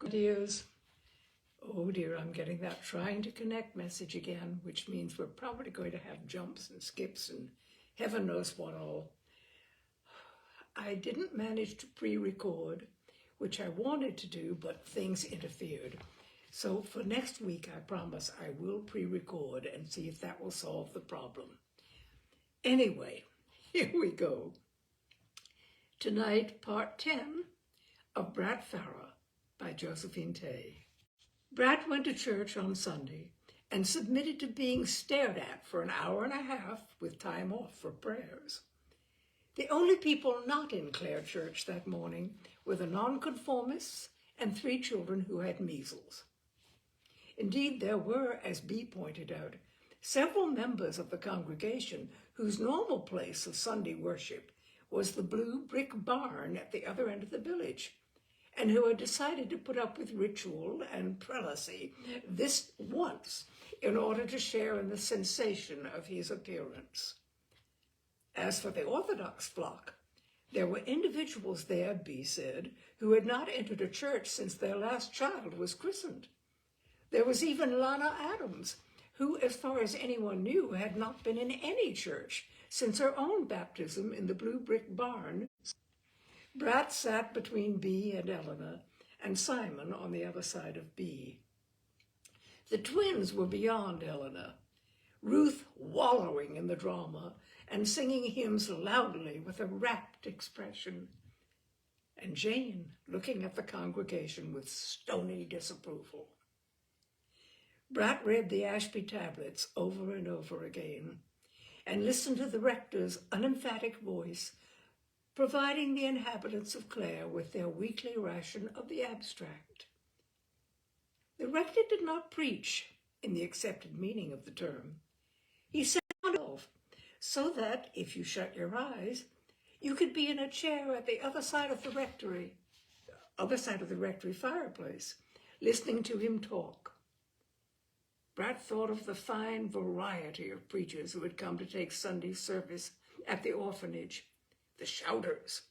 Dears, oh dear, I'm getting that trying to connect message again, which means we're probably going to have jumps and skips and heaven knows what all. I didn't manage to pre-record, which I wanted to do, but things interfered. So for next week, I promise I will pre-record and see if that will solve the problem. Anyway, here we go. Tonight, part 10 of BRAT FARRAR by Josephine Tey. Brat went to church on Sunday and submitted to being stared at for an hour and a half with time off for prayers. The only people not in Clare Church that morning were the nonconformists and 3 children who had measles. Indeed, there were, as Bea pointed out, several members of the congregation whose normal place of Sunday worship was the blue brick barn at the other end of the village, and who had decided to put up with ritual and prelacy this once in order to share in the sensation of his appearance. As for the Orthodox flock, there were individuals there, Bea said, who had not entered a church since their last child was christened. There was even Lana Adams, who, as far as anyone knew, had not been in any church since her own baptism in the blue brick barn. Brat sat between Bea and Eleanor, and Simon on the other side of Bea. The twins were beyond Eleanor, Ruth wallowing in the drama and singing hymns loudly with a rapt expression, and Jane looking at the congregation with stony disapproval. Brat read the Ashby tablets over and over again and listened to the rector's unemphatic voice providing the inhabitants of Clare with their weekly ration of the abstract. The rector did not preach in the accepted meaning of the term. He said so that, if you shut your eyes, you could be in a chair at the other side of the rectory fireplace, listening to him talk. Brat thought of the fine variety of preachers who had come to take Sunday service at the orphanage, the shouters,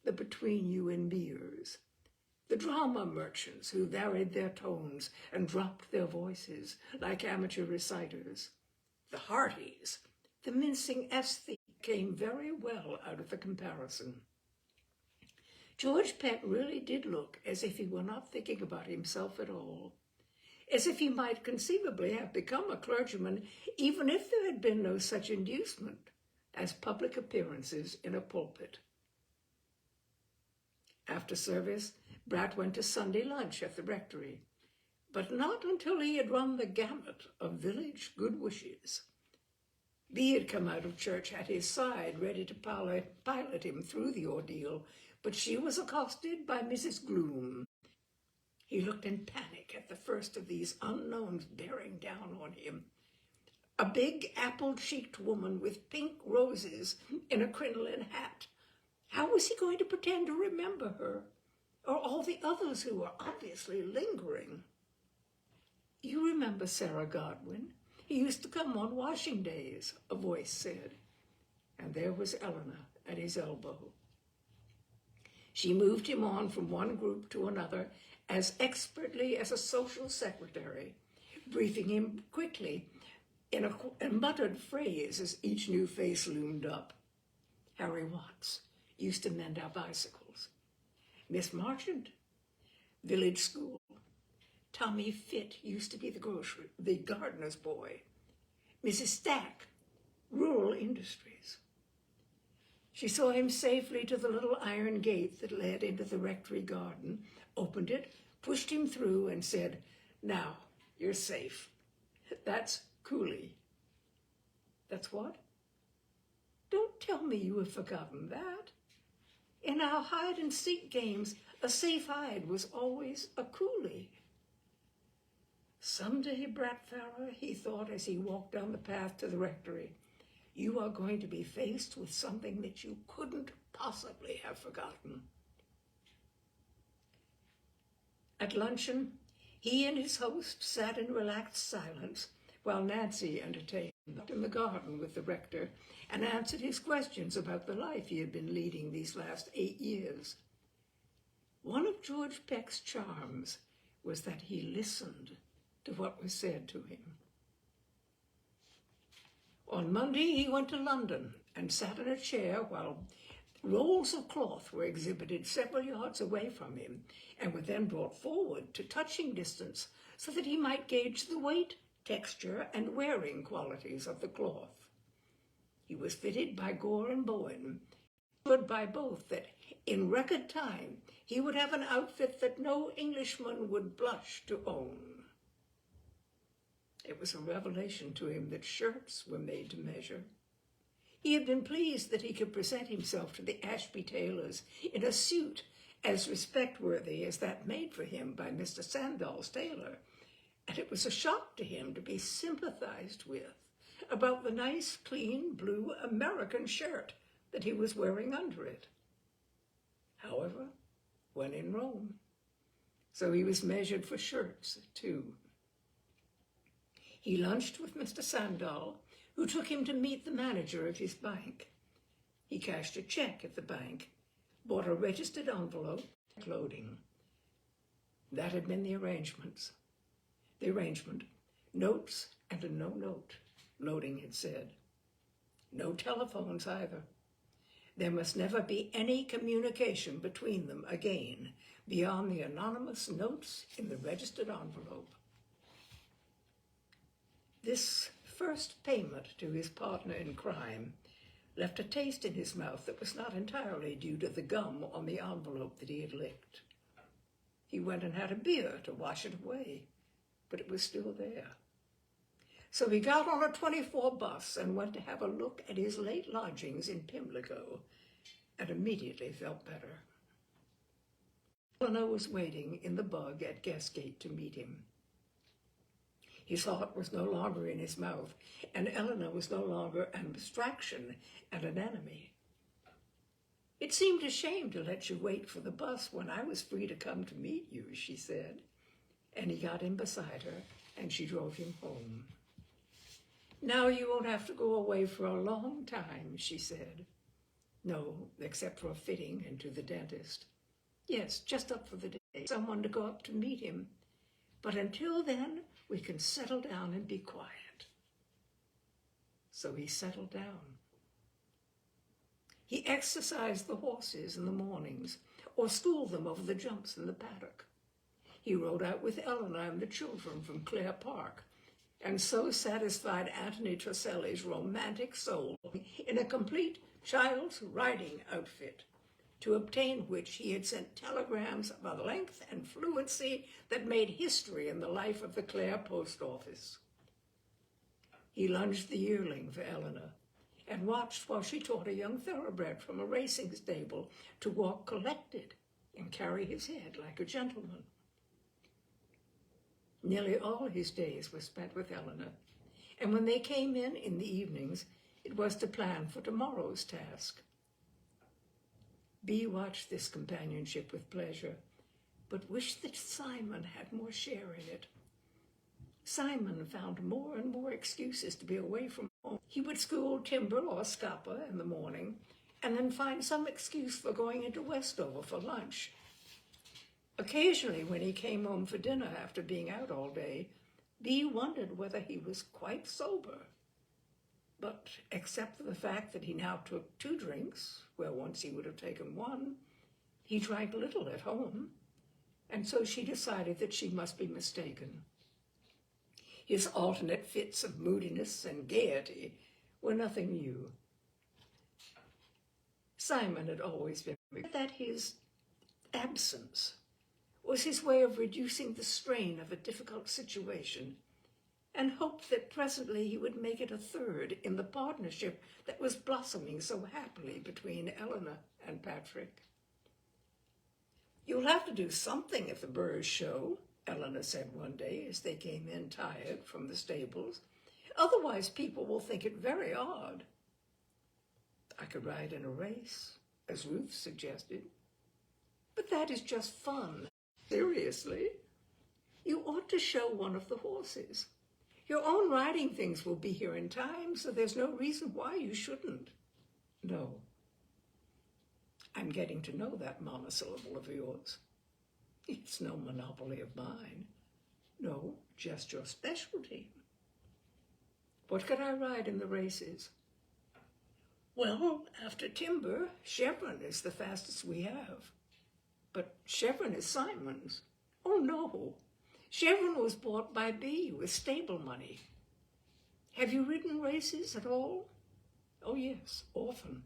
the between-you-and-meers, the drama merchants who varied their tones and dropped their voices like amateur reciters, the hearties, the mincing aesthete came very well out of the comparison. George Peck really did look as if he were not thinking about himself at all, as if he might conceivably have become a clergyman even if there had been no such inducement as public appearances in a pulpit. After service, Brat went to Sunday lunch at the rectory, but not until he had run the gamut of village good wishes. Bea had come out of church at his side, ready to pilot him through the ordeal, but she was accosted by Mrs. Gloom. He looked in panic at the first of these unknowns bearing down on him. A big apple-cheeked woman with pink roses in a crinoline hat. How was he going to pretend to remember her, or all the others who were obviously lingering? You remember Sarah Godwin? He used to come on washing days, a voice said, and there was Eleanor at his elbow. She moved him on from one group to another as expertly as a social secretary, briefing him quickly in a muttered phrase as each new face loomed up. Harry Watts used to mend our bicycles. Miss Marchant, village school. Tommy Fitt used to be the gardener's boy. Mrs. Stack, rural industries. She saw him safely to the little iron gate that led into the rectory garden, opened it, pushed him through, and said, "Now, you're safe. That's Cooley." That's what? Don't tell me you have forgotten that. In our hide-and-seek games, a safe hide was always a Cooley. Someday, Brat Farrar, he thought as he walked down the path to the rectory, you are going to be faced with something that you couldn't possibly have forgotten. At luncheon, he and his host sat in relaxed silence while Nancy entertained in the garden with the rector and answered his questions about the life he had been leading these last 8 years. One of George Peck's charms was that he listened to what was said to him. On Monday, he went to London and sat in a chair while rolls of cloth were exhibited several yards away from him and were then brought forward to touching distance so that he might gauge the weight, texture, and wearing qualities of the cloth. He was fitted by Gore and Bowen, assured by both that in record time he would have an outfit that no Englishman would blush to own. It was a revelation to him that shirts were made to measure. He had been pleased that he could present himself to the Ashby tailors in a suit as respect-worthy as that made for him by Mr. Sandal's tailor, and it was a shock to him to be sympathized with about the nice, clean, blue American shirt that he was wearing under it. However, when in Rome, so he was measured for shirts, too. He lunched with Mr. Sandal, who took him to meet the manager of his bank. He cashed a check at the bank, bought a registered envelope, loading. That had been the arrangement. Notes and a no note, loading had said. No telephones either. There must never be any communication between them again beyond the anonymous notes in the registered envelope. This first payment to his partner in crime left a taste in his mouth that was not entirely due to the gum on the envelope that he had licked. He went and had a beer to wash it away, but it was still there. So he got on a 24 bus and went to have a look at his late lodgings in Pimlico, and immediately felt better. Eleanor was waiting in the bug at Guestgate to meet him. His heart was no longer in his mouth, and Eleanor was no longer an abstraction and an enemy. It seemed a shame to let you wait for the bus when I was free to come to meet you, she said, and he got in beside her, and she drove him home. Now you won't have to go away for a long time, she said. No, except for a fitting and to the dentist. Yes, just up for the day, someone to go up to meet him. But until then, we can settle down and be quiet. So he settled down. He exercised the horses in the mornings, or schooled them over the jumps in the paddock. He rode out with Eleanor and the children from Clare Park, and so satisfied Anthony Tresselli's romantic soul in a complete child's riding outfit, to obtain which he had sent telegrams of a length and fluency that made history in the life of the Clare post office. He lunged the yearling for Eleanor and watched while she taught a young thoroughbred from a racing stable to walk collected and carry his head like a gentleman. Nearly all his days were spent with Eleanor, and when they came in the evenings, it was to plan for tomorrow's task. Bea watched this companionship with pleasure, but wished that Simon had more share in it. Simon found more and more excuses to be away from home. He would school Timber or Scapa in the morning, and then find some excuse for going into Westover for lunch. Occasionally, when he came home for dinner after being out all day, Bea wondered whether he was quite sober. But except for the fact that he now took 2 drinks, where once he would have taken 1, he drank little at home, and so she decided that she must be mistaken. His alternate fits of moodiness and gaiety were nothing new. Simon had always been that his absence was his way of reducing the strain of a difficult situation, and hoped that presently he would make it a third in the partnership that was blossoming so happily between Eleanor and Patrick. "You'll have to do something at the Burrs show," Eleanor said one day as they came in tired from the stables. "Otherwise people will think it very odd." "I could ride in a race," as Ruth suggested. "But that is just fun. Seriously, you ought to show one of the horses. Your own riding things will be here in time, so there's no reason why you shouldn't." "No. I'm getting to know that monosyllable of yours. It's It's no monopoly of mine. No, just your specialty. What can I ride in the races? Well, after Timber, Chevron is the fastest we have. But Chevron is Simon's. Oh, no. Chevron was bought by B with stable money. Have you ridden races at all? Oh, yes, often.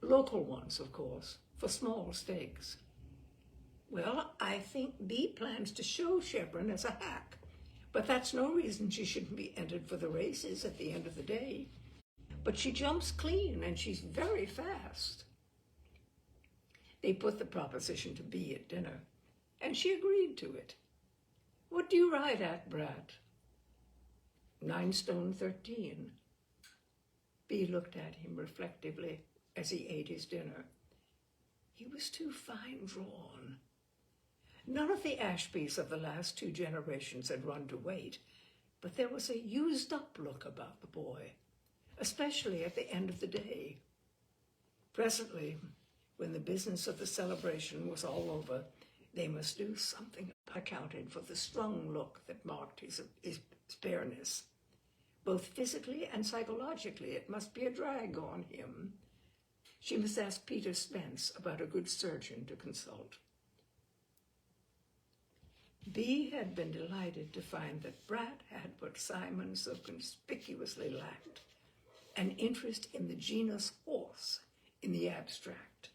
Local ones, of course, for small stakes. Well, I think B plans to show Chevron as a hack, but that's no reason she shouldn't be entered for the races at the end of the day. But she jumps clean, and she's very fast. They put the proposition to B at dinner, and she agreed to it. What do you ride at, Brat? 9 stone 13. B looked at him reflectively as he ate his dinner. He was too fine drawn. None of the Ashbys of the last 2 generations had run to weight, but there was a used-up look about the boy, especially at the end of the day. Presently, when the business of the celebration was all over, they must do something accounted for the strong look that marked his spareness. Both physically and psychologically, it must be a drag on him. She must ask Peter Spence about a good surgeon to consult. B had been delighted to find that Brat had what Simon so conspicuously lacked, an interest in the genus horse in the abstract.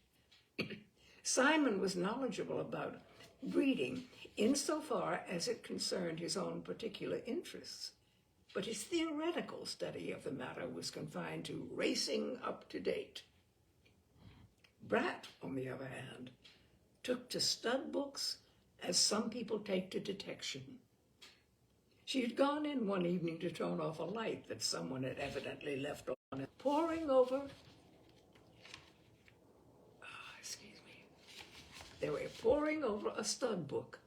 Simon was knowledgeable about breeding insofar as it concerned his own particular interests, but his theoretical study of the matter was confined to racing up to date. Brat, on the other hand, took to stud books as some people take to detection. She had gone in one evening to turn off a light that someone had evidently left on it, They were poring over a stud book.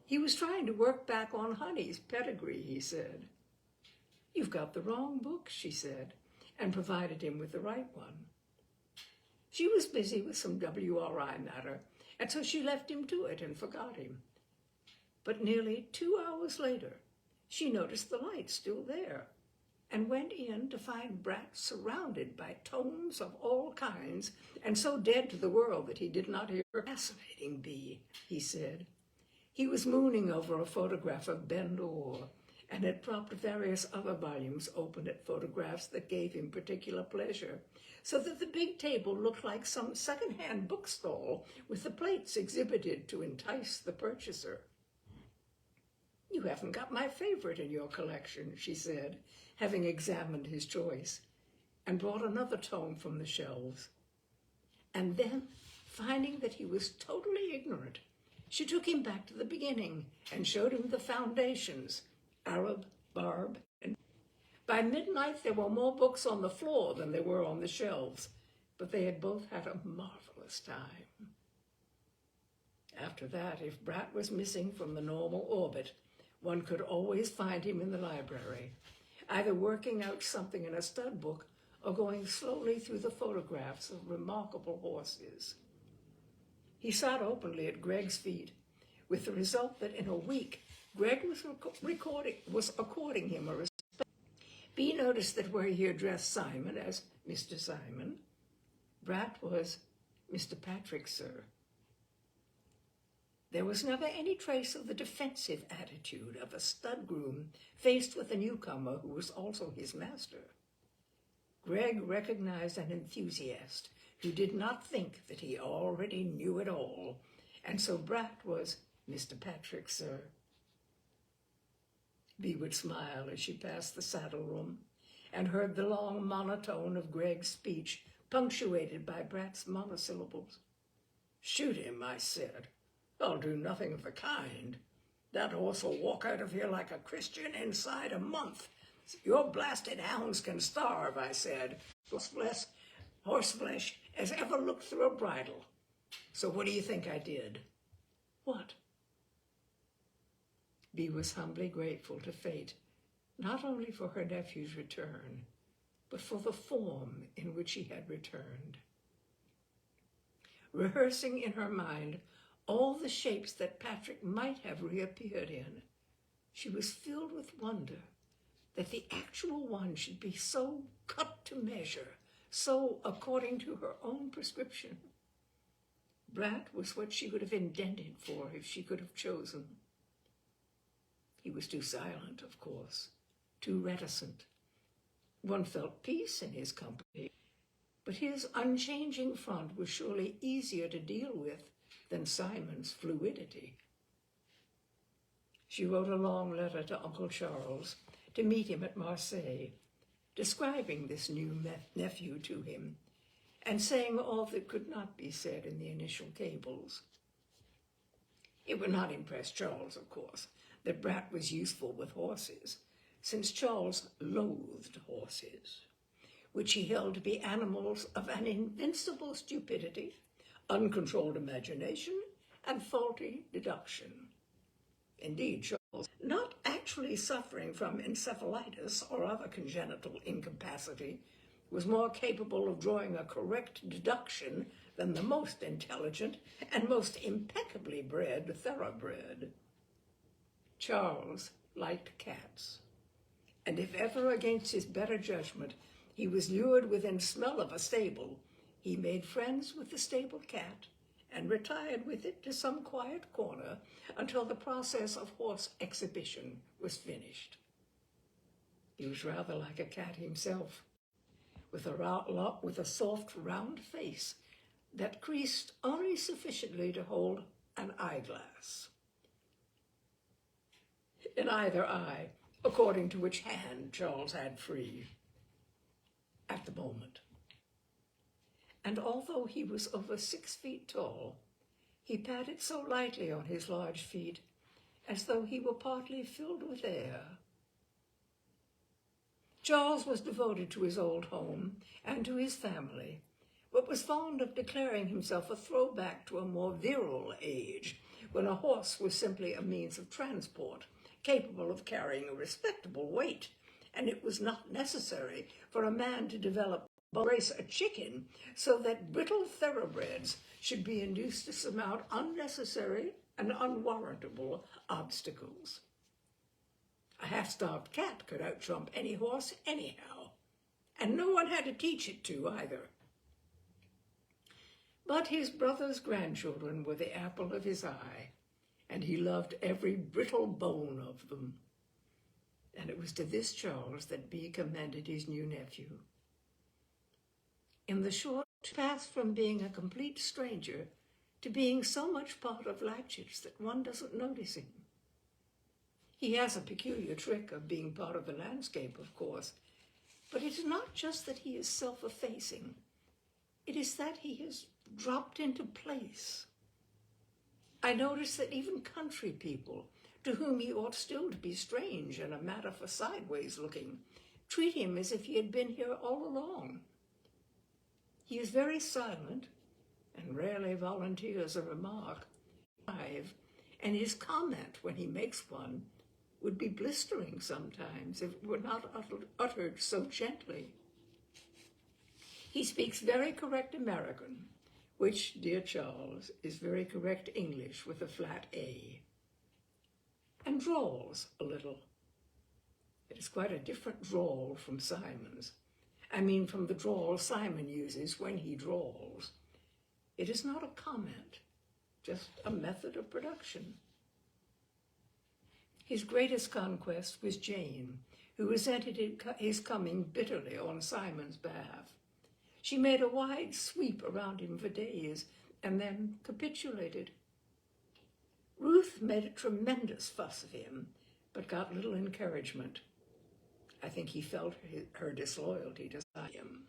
He was trying to work back on Honey's pedigree, he said. You've got the wrong book, she said, and provided him with the right one. She was busy with some WRI matter, and so she left him to it and forgot him. But nearly 2 hours later, she noticed the light still there, and went in to find Brat surrounded by tomes of all kinds, and so dead to the world that he did not hear her. Fascinating bee, he said. He was mooning over a photograph of Ben Orr, and had propped various other volumes open at photographs that gave him particular pleasure, so that the big table looked like some second-hand bookstall with the plates exhibited to entice the purchaser. You haven't got my favorite in your collection, she said, having examined his choice, and brought another tome from the shelves. And then, finding that he was totally ignorant, she took him back to the beginning and showed him the foundations, Arab, Barb, and by midnight there were more books on the floor than there were on the shelves, but they had both had a marvelous time. After that, if Brat was missing from the normal orbit, one could always find him in the library, either working out something in a stud book or going slowly through the photographs of remarkable horses. He sat openly at Greg's feet, with the result that in a week, Greg was according him a respect. B noticed that where he addressed Simon as Mr. Simon, Brat was Mr. Patrick, sir. There was never any trace of the defensive attitude of a stud groom faced with a newcomer who was also his master. Greg recognized an enthusiast who did not think that he already knew it all, and so Brat was Mr. Patrick, sir. B would smile as she passed the saddle room and heard the long monotone of Greg's speech punctuated by Brat's monosyllables. Shoot him, I said. I'll do nothing of the kind. That horse will walk out of here like a Christian inside a month. Your blasted hounds can starve, I said. Horseflesh as ever looked through a bridle. So what do you think I did? What? Bee was humbly grateful to fate, not only for her nephew's return, but for the form in which he had returned. Rehearsing in her mind all the shapes that Patrick might have reappeared in. She was filled with wonder that the actual one should be so cut to measure, so according to her own prescription. Brat was what she would have indented for if she could have chosen. He was too silent, of course, too reticent. One felt peace in his company, but his unchanging front was surely easier to deal with than Simon's fluidity. She wrote a long letter to Uncle Charles to meet him at Marseille, describing this new nephew to him and saying all that could not be said in the initial cables. It would not impress Charles, of course, that Brat was useful with horses, since Charles loathed horses, which he held to be animals of an invincible stupidity, uncontrolled imagination, and faulty deduction. Indeed, Charles, not actually suffering from encephalitis or other congenital incapacity, was more capable of drawing a correct deduction than the most intelligent and most impeccably bred thoroughbred. Charles liked cats, and if ever against his better judgment he was lured within smell of a stable, he made friends with the stable cat and retired with it to some quiet corner until the process of horse exhibition was finished. He was rather like a cat himself, with a soft, round face that creased only sufficiently to hold an eyeglass in either eye, according to which hand Charles had free at the moment. And although he was over 6 feet tall, he patted so lightly on his large feet as though he were partly filled with air. Charles was devoted to his old home and to his family, but was fond of declaring himself a throwback to a more virile age, when a horse was simply a means of transport, capable of carrying a respectable weight, and it was not necessary for a man to develop race a chicken so that brittle thoroughbreds should be induced to surmount unnecessary and unwarrantable obstacles. A half-starved cat could out-trump any horse anyhow, and no one had to teach it to either. But his brother's grandchildren were the apple of his eye, and he loved every brittle bone of them. And it was to this Charles that Bee commended his new nephew. In the short path from being a complete stranger to being so much part of Latchets that one doesn't notice him. He has a peculiar trick of being part of the landscape, of course, but it is not just that he is self-effacing. It is that he has dropped into place. I notice that even country people, to whom he ought still to be strange and a matter for sideways looking, treat him as if he had been here all along. He is very silent and rarely volunteers a remark, and his comment when he makes one would be blistering sometimes if it were not uttered so gently. He speaks very correct American, which, dear Charles, is very correct English with a flat A, and drawls a little. It is quite a different drawl from Simon's. I mean from the drawl Simon uses when he drawls. It is not a comment, just a method of production. His greatest conquest was Jane, who resented his coming bitterly on Simon's behalf. She made a wide sweep around him for days and then capitulated. Ruth made a tremendous fuss of him, but got little encouragement. I think he felt her disloyalty to him.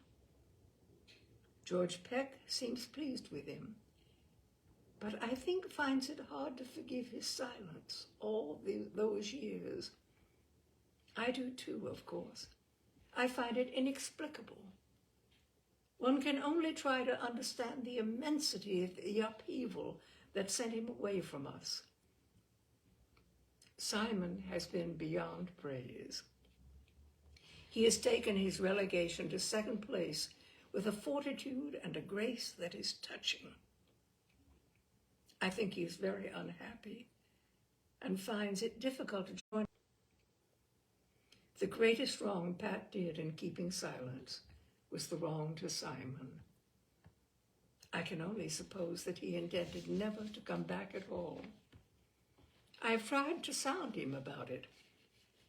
George Peck seems pleased with him, but I think finds it hard to forgive his silence all those years. I do too, of course. I find it inexplicable. One can only try to understand the immensity of the upheaval that sent him away from us. Simon has been beyond praise. He has taken his relegation to second place with a fortitude and a grace that is touching. I think he is very unhappy and finds it difficult to join. The greatest wrong Pat did in keeping silence was the wrong to Simon. I can only suppose that he intended never to come back at all. I have tried to sound him about it,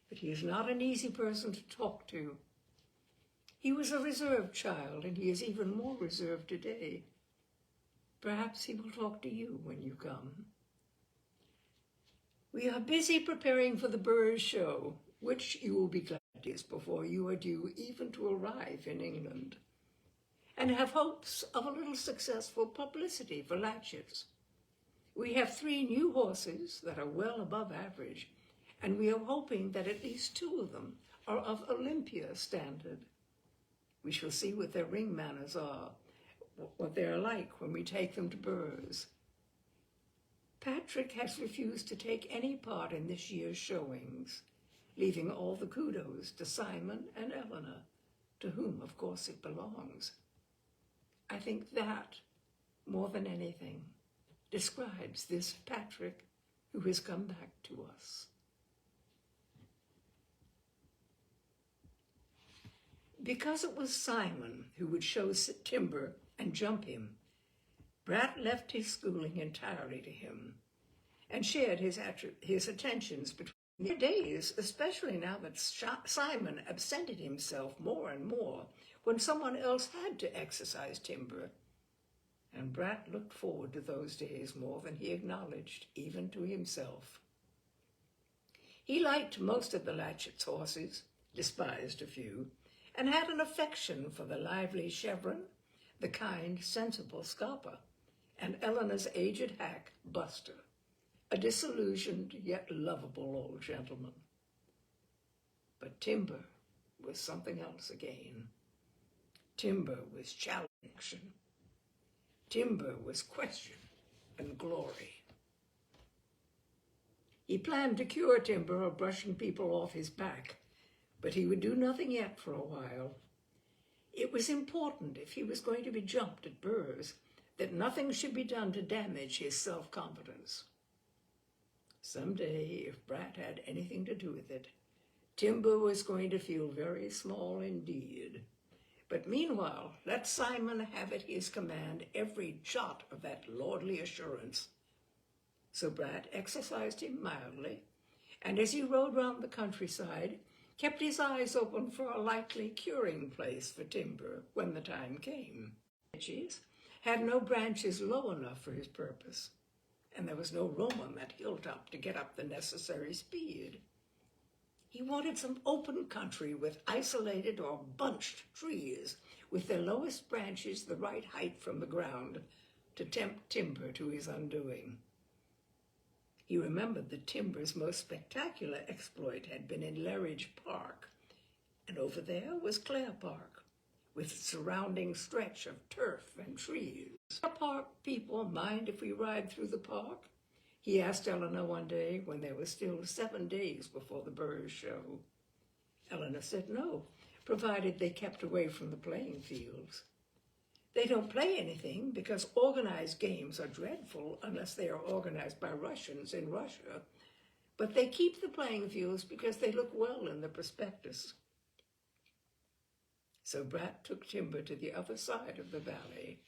but he is not an easy person to talk to. He was a reserved child, and he is even more reserved today. Perhaps he will talk to you when you come. We are busy preparing for the Burrs show, which you will be glad is before you are due even to arrive in England, and have hopes of a little successful publicity for Latchets. We have 3 new horses that are well above average, and we are hoping that at least 2 of them are of Olympia standard. We shall see what their ring manners are, what they are like when we take them to Burrs. Patrick has refused to take any part in this year's showings, leaving all the kudos to Simon and Eleanor, to whom, of course, it belongs. I think that, more than anything, describes this Patrick who has come back to us. Because it was Simon who would show Timber and jump him, Brat left his schooling entirely to him and shared his attentions between their days, especially now that Simon absented himself more and more when someone else had to exercise Timber. And Brat looked forward to those days more than he acknowledged, even to himself. He liked most of the Latchets' horses, despised a few, and had an affection for the lively Chevron, the kind, sensible Scapa, and Eleanor's aged hack, Buster, a disillusioned yet lovable old gentleman. But Timber was something else again. Timber was challenge. Timber was question and glory. He planned to cure Timber of brushing people off his back, but he would do nothing yet for a while. It was important, if he was going to be jumped at Burrs, that nothing should be done to damage his self-confidence. Someday, if Brat had anything to do with it, Timber was going to feel very small indeed. But meanwhile, let Simon have at his command every jot of that lordly assurance. So Brat exercised him mildly, and as he rode round the countryside, kept his eyes open for a likely curing place for Timber when the time came. Hedges had no branches low enough for his purpose, and there was no room on that hilltop to get up the necessary speed. He wanted some open country with isolated or bunched trees, with their lowest branches the right height from the ground to tempt Timber to his undoing. He remembered that Timber's most spectacular exploit had been in Lerridge Park, and over there was Clare Park, with its surrounding stretch of turf and trees. "Clare Park people mind if we ride through the park?" he asked Eleanor one day when there were still 7 days before the Burrs show. Eleanor said no, provided they kept away from the playing fields. They don't play anything because organized games are dreadful unless they are organized by Russians in Russia, but they keep the playing fields because they look well in the prospectus. So Brat took Timber to the other side of the valley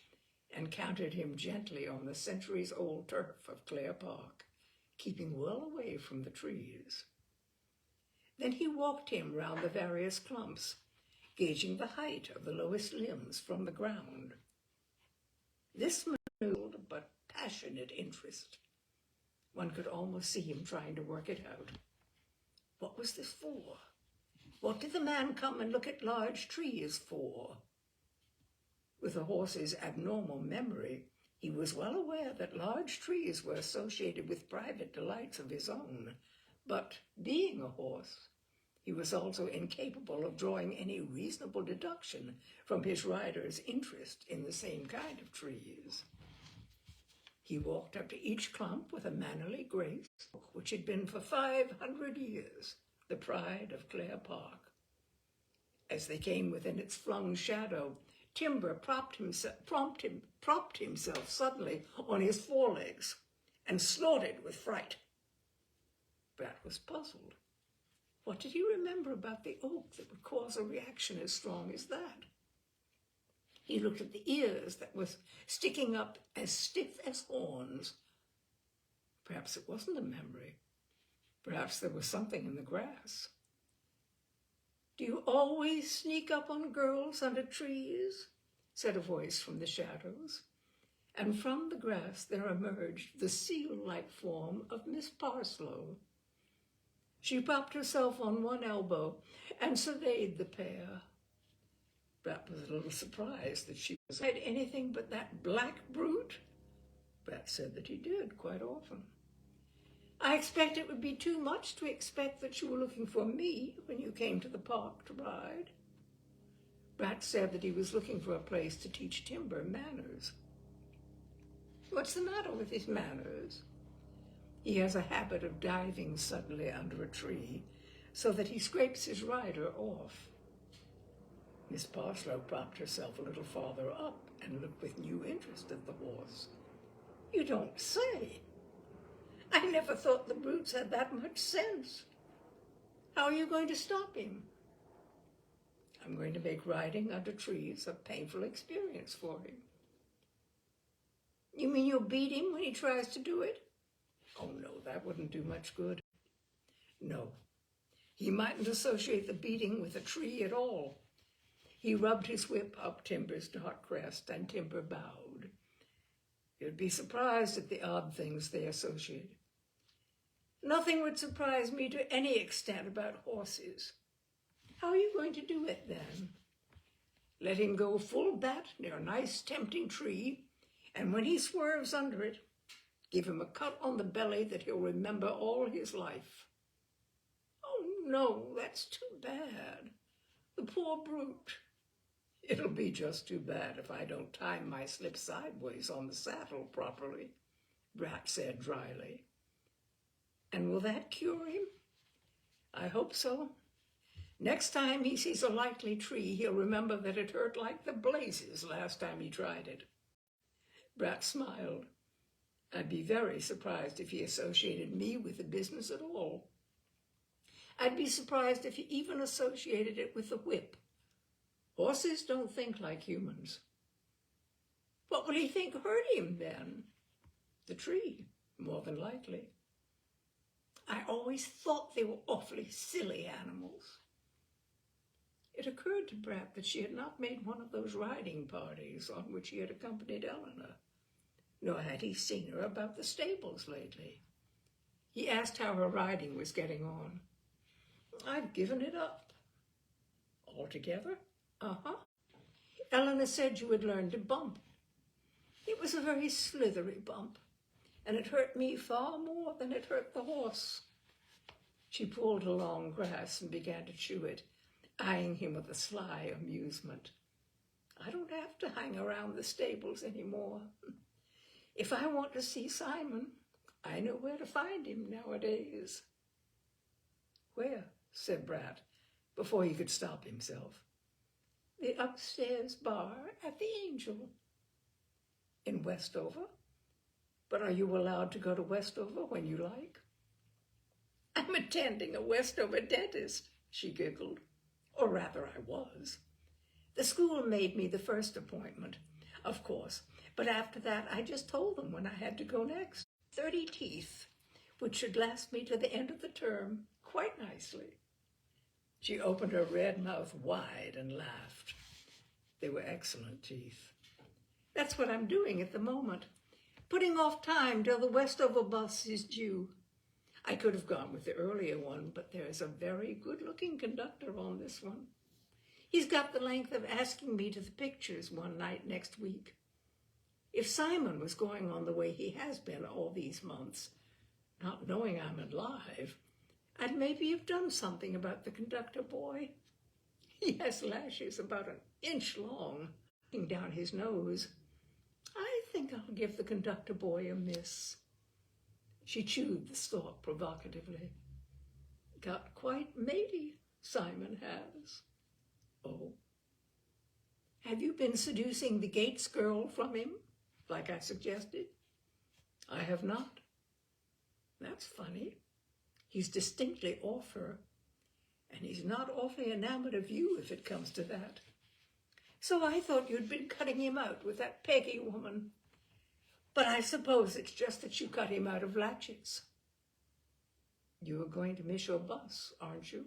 and counted him gently on the centuries-old turf of Clare Park, keeping well away from the trees. Then he walked him round the various clumps, gauging the height of the lowest limbs from the ground. This minute but passionate interest. One could almost see him trying to work it out. What was this for? What did the man come and look at large trees for? With a horse's abnormal memory, he was well aware that large trees were associated with private delights of his own, but being a horse, he was also incapable of drawing any reasonable deduction from his rider's interest in the same kind of trees. He walked up to each clump with a mannerly grace, which had been for 500 years the pride of Clare Park. As they came within its flung shadow, Timber propped himself suddenly on his forelegs. and snorted with fright. Brat was puzzled. What did he remember about the oak that would cause a reaction as strong as that? He looked at the ears that were sticking up as stiff as horns. Perhaps it wasn't a memory. Perhaps there was something in the grass. "Do you always sneak up on girls under trees?" said a voice from the shadows. And from the grass there emerged the seal-like form of Miss Parslow. She propped herself on one elbow and surveyed the pair. Brat was a little surprised that she had anything but that black brute. Brat said that he did quite often. "I expect it would be too much to expect that you were looking for me when you came to the park to ride." Brat said that he was looking for a place to teach Timber manners. "What's the matter with his manners?" "He has a habit of diving suddenly under a tree so that he scrapes his rider off." Miss Parslow propped herself a little farther up and looked with new interest at the horse. "You don't say! I never thought the brutes had that much sense. How are you going to stop him?" "I'm going to make riding under trees a painful experience for him." "You mean you'll beat him when he tries to do it?" "Oh, no, that wouldn't do much good." "No, he mightn't associate the beating with a tree at all." He rubbed his whip up Timber's dark crest, and Timber bowed. You'd be surprised at the odd things they associate. "Nothing would surprise me to any extent about horses." "How are you going to do it, then?" "Let him go full bat near a nice tempting tree, and when he swerves under it, give him a cut on the belly that he'll remember all his life." "Oh, no, that's too bad. The poor brute." "It'll be just too bad if I don't time my slip sideways on the saddle properly," Brat said dryly. "And will that cure him?" "I hope so. Next time he sees a likely tree, he'll remember that it hurt like the blazes last time he tried it." Brat smiled. "I'd be very surprised if he associated me with the business at all. I'd be surprised if he even associated it with the whip. Horses don't think like humans." "What will he think hurt him, then?" "The tree, more than likely." "I always thought they were awfully silly animals." It occurred to Brat that she had not made one of those riding parties on which he had accompanied Eleanor, nor had he seen her about the stables lately. He asked how her riding was getting on. "I've given it up." "Altogether?" "Uh-huh. Eleanor said you would learn to bump. It was a very slithery bump, and it hurt me far more than it hurt the horse." She pulled a long grass and began to chew it, eyeing him with a sly amusement. "I don't have to hang around the stables anymore. If I want to see Simon, I know where to find him nowadays." "Where?" said Brat, before he could stop himself. "The upstairs bar at the Angel." "In Westover? But are you allowed to go to Westover when you like?" "I'm attending a Westover dentist," she giggled. "Or rather, I was. The school made me the first appointment, of course, but after that I just told them when I had to go next. 30 teeth, which should last me to the end of the term quite nicely." She opened her red mouth wide and laughed. They were excellent teeth. "That's what I'm doing at the moment, putting off time till the Westover bus is due. I could have gone with the earlier one, but there's a very good-looking conductor on this one. He's got the length of asking me to the pictures one night next week. If Simon was going on the way he has been all these months, not knowing I'm alive, I'd maybe have done something about the conductor boy. He has lashes about an inch long, hanging down his nose. I think I'll give the conductor boy a miss." She chewed the stalk provocatively. "Got quite matey, Simon has." "Oh? Have you been seducing the Gates girl from him, like I suggested?" "I have not. That's funny. He's distinctly off her, and he's not awfully enamored of you if it comes to that. So I thought you'd been cutting him out with that Peggy woman. But I suppose it's just that you cut him out of Latches. You are going to miss your bus, aren't you?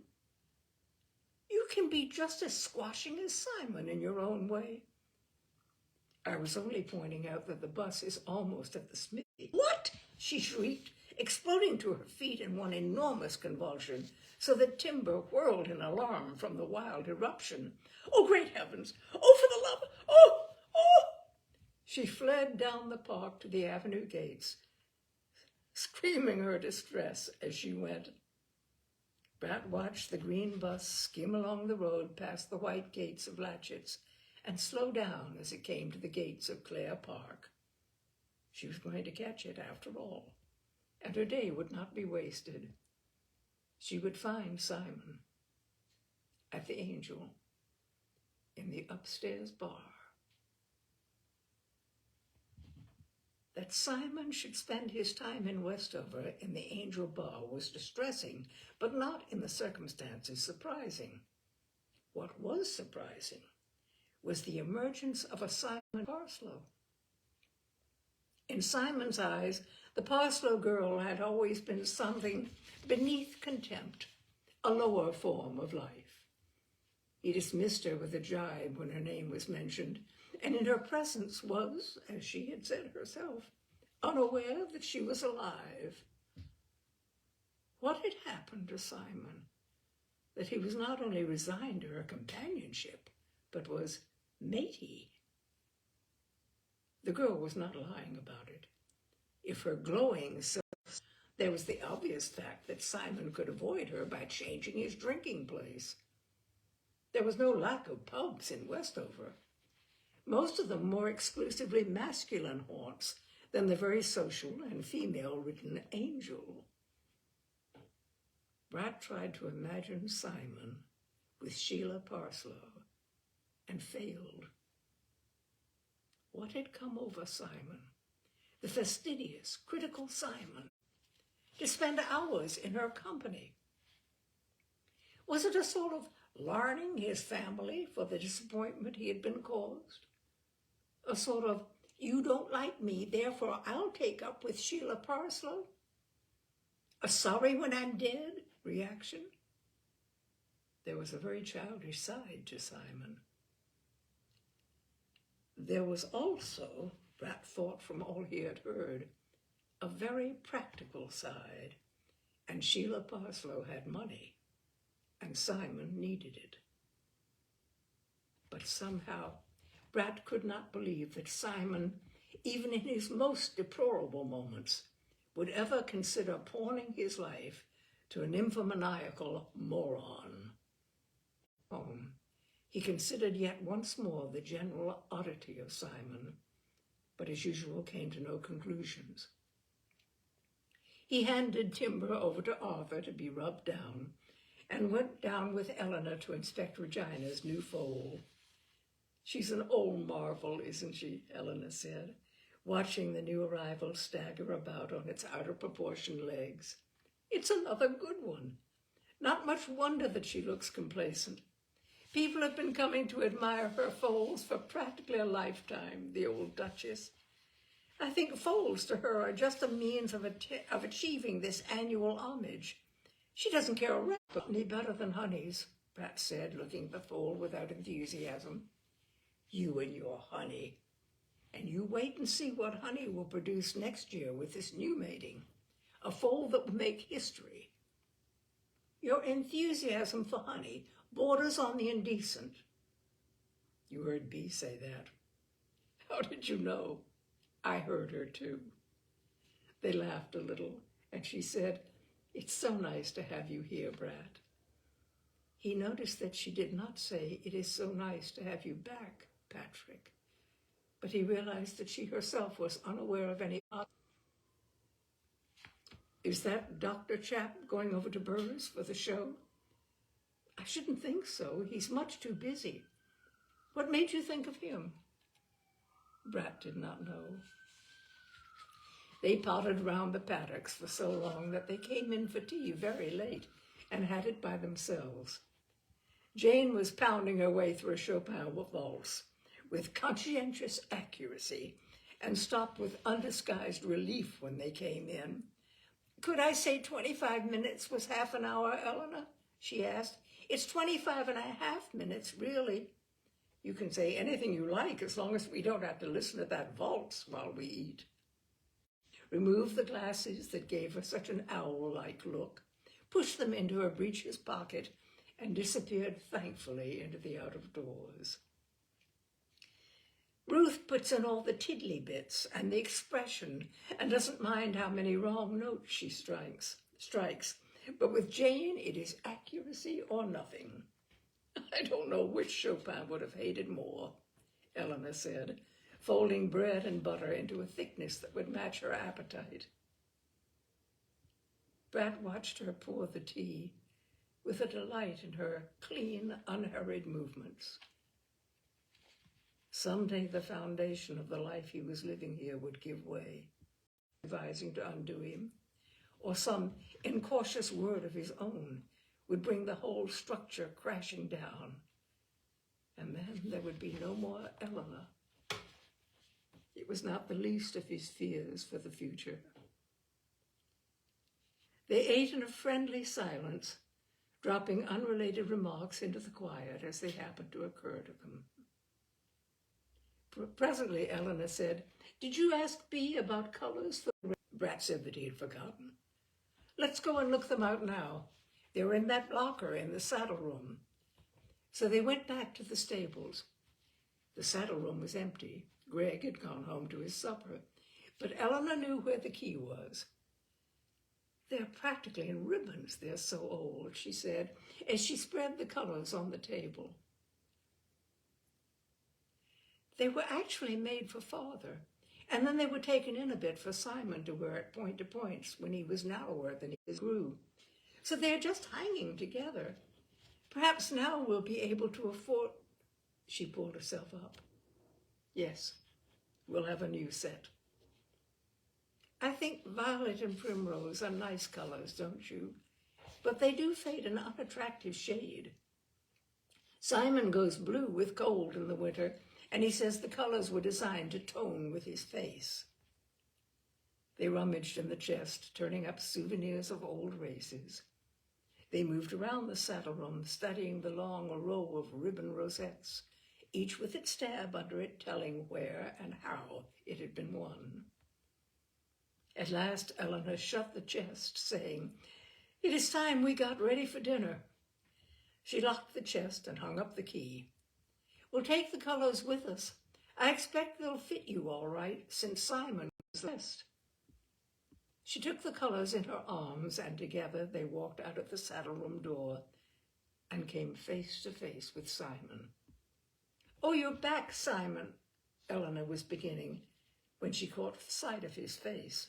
You can be just as squashing as Simon in your own way. I was only pointing out that the bus is almost at the smithy. What? She shrieked, exploding to her feet in one enormous convulsion, so that timber whirled in alarm from the wild eruption. Oh, great heavens! Oh, for the love! Oh! Oh! She fled down the park to the avenue gates, screaming her distress as she went. Brat watched the green bus skim along the road past the white gates of Latches and slow down as it came to the gates of Clare Park. She was going to catch it after all, and her day would not be wasted. She would find Simon at the Angel in the upstairs bar. That Simon should spend his time in Westover in the Angel bar was distressing, but not in the circumstances surprising. What was surprising was the emergence of a Simon Parslow. In Simon's eyes, the Parslow girl had always been something beneath contempt, a lower form of life. He dismissed her with a jibe when her name was mentioned, and in her presence was, as she had said herself, unaware that she was alive. What had happened to Simon, that he was not only resigned to her companionship, but was matey? The girl was not lying about it. If her glowing self, there was the obvious fact that Simon could avoid her by changing his drinking place. There was no lack of pubs in Westover, most of them more exclusively masculine haunts than the very social and female-ridden Angel. Brat tried to imagine Simon with Sheila Parslow and failed. What had come over Simon, the fastidious, critical Simon, to spend hours in her company? Was it a sort of larning his family for the disappointment he had been caused? A sort of, you don't like me, therefore I'll take up with Sheila Parslow? A sorry when I'm dead reaction? There was a very childish side to Simon. There was also, Brat thought from all he had heard, a very practical side, and Sheila Parslow had money, and Simon needed it. But somehow, Brat could not believe that Simon, even in his most deplorable moments, would ever consider pawning his life to an nymphomaniacal moron. He considered yet once more the general oddity of Simon, but as usual came to no conclusions. He handed timber over to Arthur to be rubbed down and went down with Eleanor to inspect Regina's new foal. She's an old marvel, isn't she? Eleanor said, watching the new arrival stagger about on its out-of-proportion legs. It's another good one. Not much wonder that she looks complacent. People have been coming to admire her foals for practically a lifetime, the old Duchess. I think foals to her are just a means of achieving this annual homage. She doesn't care a rap any better than Honey's, Brat said, looking at the foal without enthusiasm. You and your Honey. And you wait and see what Honey will produce next year with this new mating. A foal that will make history. Your enthusiasm for Honey borders on the indecent. You heard Bee say that. How did you know? I heard her too. They laughed a little, and she said, It's so nice to have you here, Brat. He noticed that she did not say, It is so nice to have you back, Patrick. But he realized that she herself was unaware of any other. Is that Dr. Chap going over to Burr's for the show? I shouldn't think so. He's much too busy. What made you think of him? Brat did not know. They pottered round the paddocks for so long that they came in for tea very late and had it by themselves. Jane was pounding her way through a Chopin waltz with conscientious accuracy and stopped with undisguised relief when they came in. "Could I say 25 minutes was half an hour, Eleanor?" she asked. "It's 25 and a half minutes, really." "You can say anything you like as long as we don't have to listen to that waltz while we eat." Removed the glasses that gave her such an owl-like look, pushed them into her breeches pocket, and disappeared thankfully into the out-of-doors. Ruth puts in all the tiddly bits and the expression and doesn't mind how many wrong notes she strikes. But with Jane, it is accuracy or nothing. "I don't know which Chopin would have hated more," Eleanor said, folding bread and butter into a thickness that would match her appetite. Brat watched her pour the tea with a delight in her clean, unhurried movements. Someday the foundation of the life he was living here would give way, advising to undo him, or some incautious word of his own would bring the whole structure crashing down. And then there would be no more Eleanor. It was not the least of his fears for the future. They ate in a friendly silence, dropping unrelated remarks into the quiet as they happened to occur to them. Presently, Eleanor said, "Did you ask Bea about colors for the..." Brat said that he had forgotten. "Let's go and look them out now. They were in that locker in the saddle room." So they went back to the stables. The saddle room was empty. Greg had gone home to his supper, but Eleanor knew where the key was. "They're practically in ribbons, they're so old," she said, as she spread the colors on the table. They were actually made for Father, and then they were taken in a bit for Simon to wear at point-to-points when he was narrower than he grew. So they're just hanging together. Perhaps now we'll be able to afford..." She pulled herself up. "Yes, we'll have a new set." "I think violet and primrose are nice colors, don't you? But they do fade an unattractive shade. Simon goes blue with cold in the winter, and he says the colors were designed to tone with his face." They rummaged in the chest, turning up souvenirs of old races. They moved around the saddle room, studying the long row of ribbon rosettes, each with its tab under it telling where and how it had been won. At last, Eleanor shut the chest, saying, "It is time we got ready for dinner." She locked the chest and hung up the key. "We'll take the colors with us. I expect they'll fit you all right, since Simon was the best." She took the colors in her arms, and together they walked out of the saddle room door and came face to face with Simon. "Oh, you're back, Simon," Eleanor was beginning when she caught sight of his face.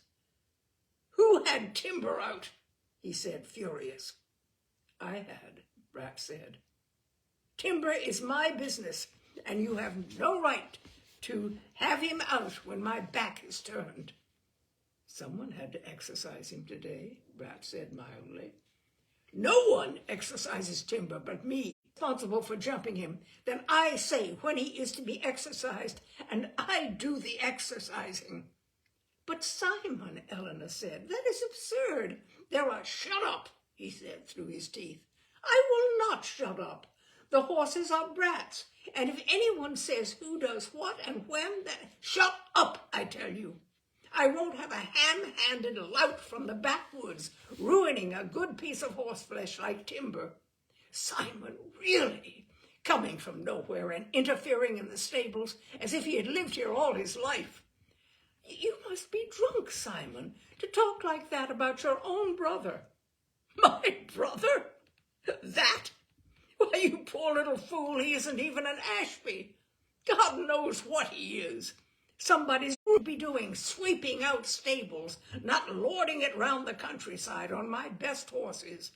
"Who had timber out?" he said, furious. "I had," Brat said. "Timber is my business, and you have no right to have him out when my back is turned." "Someone had to exercise him today," Brat said mildly. "No one exercises timber but me, responsible for jumping him. Then I say when he is to be exercised, and I do the exercising." "But Simon," Eleanor said, "that is absurd." "Shut up," he said through his teeth. "I will not shut up. The horses are Brat's, and if anyone says who does what and when, then shut up, I tell you. I won't have a ham-handed lout from the backwoods ruining a good piece of horseflesh like timber. Simon, really, coming from nowhere and interfering in the stables as if he had lived here all his life. You must be drunk, Simon, to talk like that about your own brother." "My brother? That? Why, you poor little fool, he isn't even an Ashby. God knows what he is. Somebody's to be doing, sweeping out stables, not lording it round the countryside on my best horses.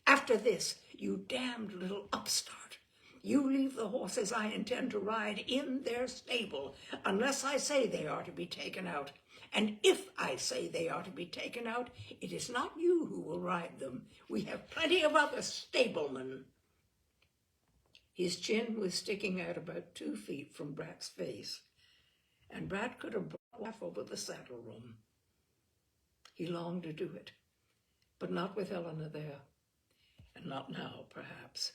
After this, you damned little upstart, you leave the horses I intend to ride in their stable, unless I say they are to be taken out, And if I say they are to be taken out, it is not you who will ride them. We have plenty of other stablemen. His chin was sticking out about 2 feet from Brat's face, and Brat could have brought a laugh over the saddle room. He longed to do it, but not with Eleanor there, and not now, perhaps.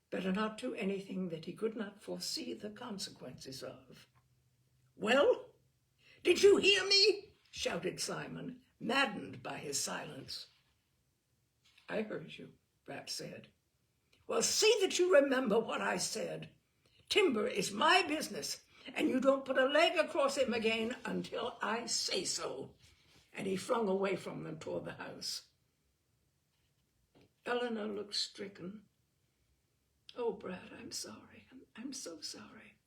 Better not do anything that he could not foresee the consequences of. "Well, did you hear me?" shouted Simon, maddened by his silence. "I heard you," Brat said. "Well, see that you remember what I said. Timber is my business, and you don't put a leg across him again until I say so." And he flung away from them toward the house. Eleanor looked stricken. "Oh, Brat, I'm sorry. I'm so sorry.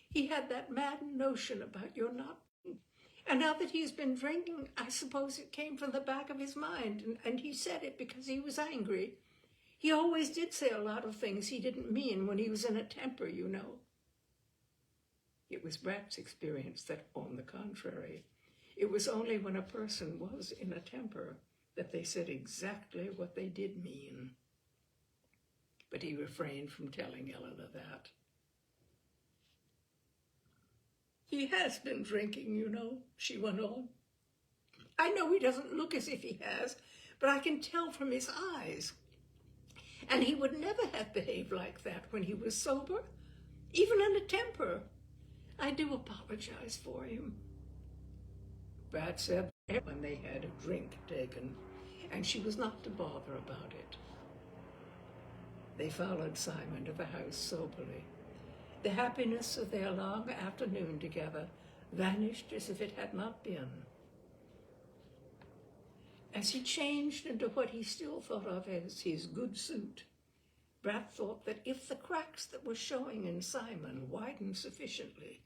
He had that mad notion about your not being. And now that he's been drinking, I suppose it came from the back of his mind, and he said it because he was angry. He always did say a lot of things he didn't mean when he was in a temper, you know." It was Brat's experience that, on the contrary, it was only when a person was in a temper that they said exactly what they did mean. But he refrained from telling Eleanor that. "He has been drinking, you know," she went on. "I know he doesn't look as if he has, but I can tell from his eyes. And he would never have behaved like that when he was sober, even in a temper. I do apologize for him." Brat said when they had a drink taken, and she was not to bother about it. They followed Simon to the house soberly. The happiness of their long afternoon together vanished as if it had not been. As he changed into what he still thought of as his good suit, Brat thought that if the cracks that were showing in Simon widened sufficiently,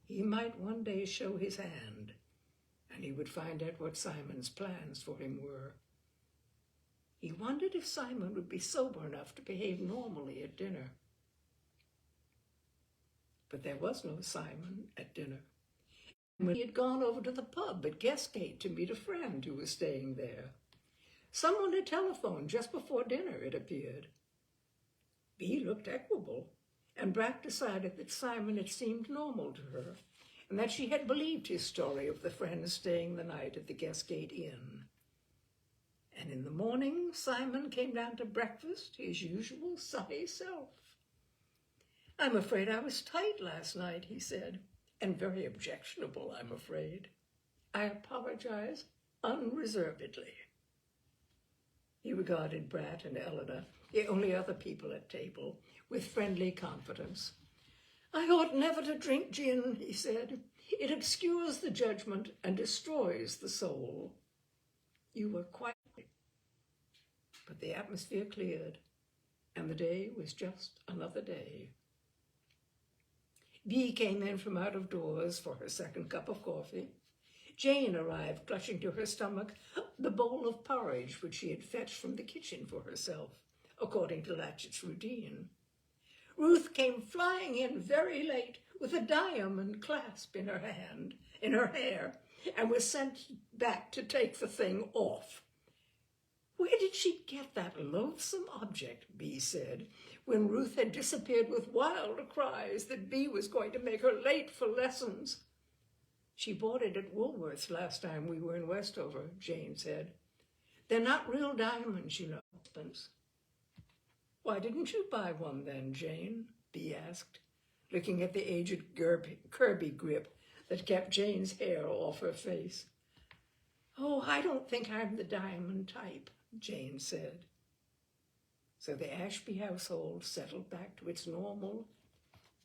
he might one day show his hand, and he would find out what Simon's plans for him were. He wondered if Simon would be sober enough to behave normally at dinner. But there was no Simon at dinner. When he had gone over to the pub at Guestgate to meet a friend who was staying there. Someone had telephoned just before dinner, it appeared. Bea looked equable, and Brat decided that Simon had seemed normal to her, and that she had believed his story of the friend staying the night at the Guestgate Inn. And in the morning, Simon came down to breakfast, his usual sunny self. "I'm afraid I was tight last night," he said, "and very objectionable, I'm afraid. I apologize unreservedly." He regarded Brat and Eleanor, the only other people at table, with friendly confidence. "I ought never to drink gin," he said. "It obscures the judgment and destroys the soul." You were quite right. But the atmosphere cleared, and the day was just another day. Bea came in from out of doors for her second cup of coffee. Jane arrived, clutching to her stomach the bowl of porridge which she had fetched from the kitchen for herself, according to Latchet's routine. Ruth came flying in very late with a diamond clasp in her hair, and was sent back to take the thing off. "Where did she get that loathsome object?" Bea said, when Ruth had disappeared with wild cries that Bea was going to make her late for lessons. "She bought it at Woolworth's last time we were in Westover," Jane said. "They're not real diamonds, you know." "Why didn't you buy one then, Jane?" Bea asked, looking at the aged Kirby grip that kept Jane's hair off her face. "Oh, I don't think I'm the diamond type," Jane said. So the Ashby household settled back to its normal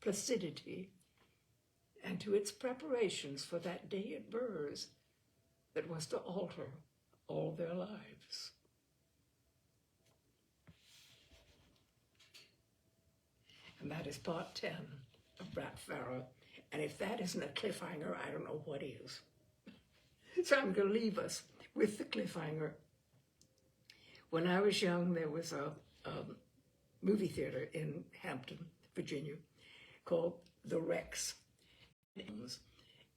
placidity and to its preparations for that day at Burr's that was to alter all their lives. And that is part 10 of Brat Farrar. And if that isn't a cliffhanger, I don't know what is. So I'm going to leave us with the cliffhanger. When I was young, there was a movie theater in Hampton, Virginia, called The Rex.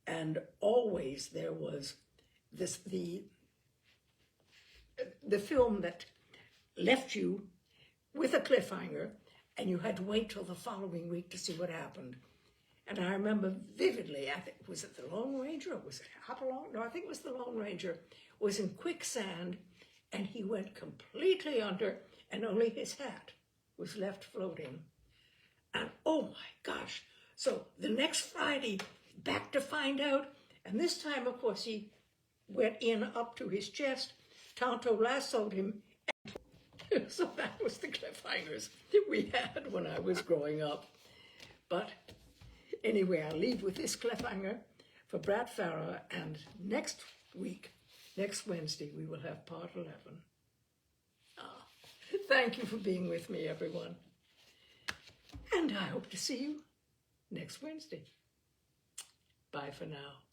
And always there was the film that left you with a cliffhanger, and you had to wait till the following week to see what happened. And I remember vividly, I think, was it The Lone Ranger or was it Hopalong? No, I think it was The Lone Ranger, was in quicksand, and he went completely under, and only his hat was left floating. And oh my gosh, so the next Friday, back to find out, and this time, of course, he went in up to his chest, Tonto lassoed him, and so that was the cliffhangers that we had when I was growing up. But anyway, I'll leave with this cliffhanger for Brat Farrar, and next week, next Wednesday, we will have part 11. Thank you for being with me, everyone. And I hope to see you next Wednesday. Bye for now.